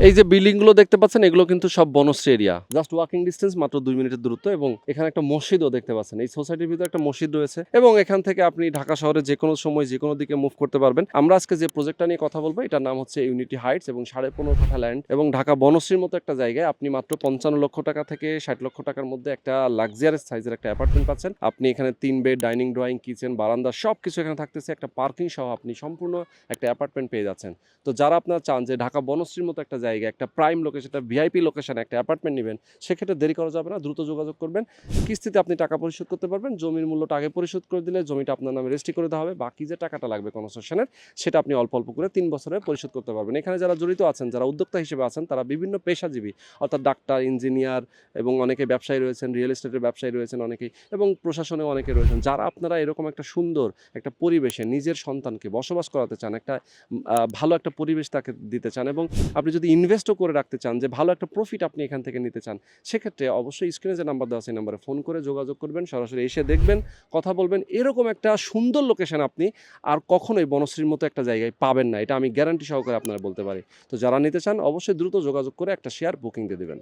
এই যে বিল্ডিং গুলো দেখতে পাচ্ছেন এগুলো কিন্তু সব Banasree area, just walking distance মাত্র 2 মিনিটের দূরত্ব। এবং এখানে একটা মসজিদও দেখতে পাচ্ছেন, এই সোসাইটির ভিতরে একটা মসজিদ রয়েছে এবং এখান থেকে আপনি ঢাকা শহরে যে কোনো সময় যে কোনো দিকে মুভ করতে পারবেন। আমরা আজকে যে প্রজেক্টটা নিয়ে কথা বলবো এটার নাম হচ্ছে ইউনিটি হাইটস এবং 15.5 কাঠা ল্যান্ড এবং ঢাকা বনশ্রীর মতো একটা জায়গায় আপনি মাত্র 55 লক্ষ টাকা থেকে 60 লক্ষ টাকার মধ্যে একটা লাক্সারিয়াস সাইজের একটা অ্যাপার্টমেন্ট পাচ্ছেন। আপনি এখানে 3 বেড, ডাইনিং, ড্রয়িং, কিচেন, বারান্দা সবকিছু এখানে থাকতেছে, একটা পার্কিং সহ আপনি সম্পূর্ণ একটা অ্যাপার্টমেন্ট পেয়ে যাচ্ছেন। তো যারা আপনারা চান যে ঢাকা বনশ্রীর মতো একটা জায়গা, একটা প্রাইম লোকেশন, একটা ভিআইপি লোকেশনে একটা অ্যাপার্টমেন্ট নেবেন, সেক্ষেত্রে দেরি করা যাবে না, দ্রুত যোগাযোগ করবেন। কিস্তিতে আপনি টাকা পরিশোধ করতে পারবেন। জমির মূল্যটা আগে পরিশোধ করে দিলে জমিটা আপনার নামে রেজিস্ট্রি করে দেওয়া হবে। বাকি যে টাকাটা লাগবে কনস্ট্রাকশনের, সেটা আপনি অল্প অল্প করে 3 বছরে পরিশোধ করতে পারবেন। এখানে যারা জড়িত আছেন, যারা উদ্যোক্তা হিসেবে আছেন, তারা বিভিন্ন পেশাজীবী, অর্থাৎ ডাক্তার, ইঞ্জিনিয়ার এবং অনেকে ব্যবসায়ী রয়েছেন, রিয়েল এস্টেটের ব্যবসায়ী রয়েছেন অনেকেই, এবং প্রশাসনেও অনেকে রয়েছেন। যারা আপনারা এরকম একটা সুন্দর একটা পরিবেশে নিজের সন্তানকে বসবাস করাতে চান, একটা ভালো একটা পরিবেশ তাকে দিতে চান এবং আপনি যদি ইনভেস্টও করে রাখতে চান, যে ভালো একটা প্রফিট আপনি এখান থেকে নিতে চান, সেক্ষেত্রে অবশ্যই স্ক্রিনে যে নাম্বার দেওয়া আছে এই নাম্বারে ফোন করে যোগাযোগ করবেন, সরাসরি এসে দেখবেন, কথা বলবেন। এরকম একটা সুন্দর লোকেশন আপনি আর কখনোই বনশ্রীর মতো একটা জায়গায় পাবেন না, এটা আমি গ্যারান্টি সহকারে আপনারা বলতে পারি। তো যারা নিতে চান অবশ্যই দ্রুত যোগাযোগ করে একটা শেয়ার বুকিং দিয়ে দেবেন।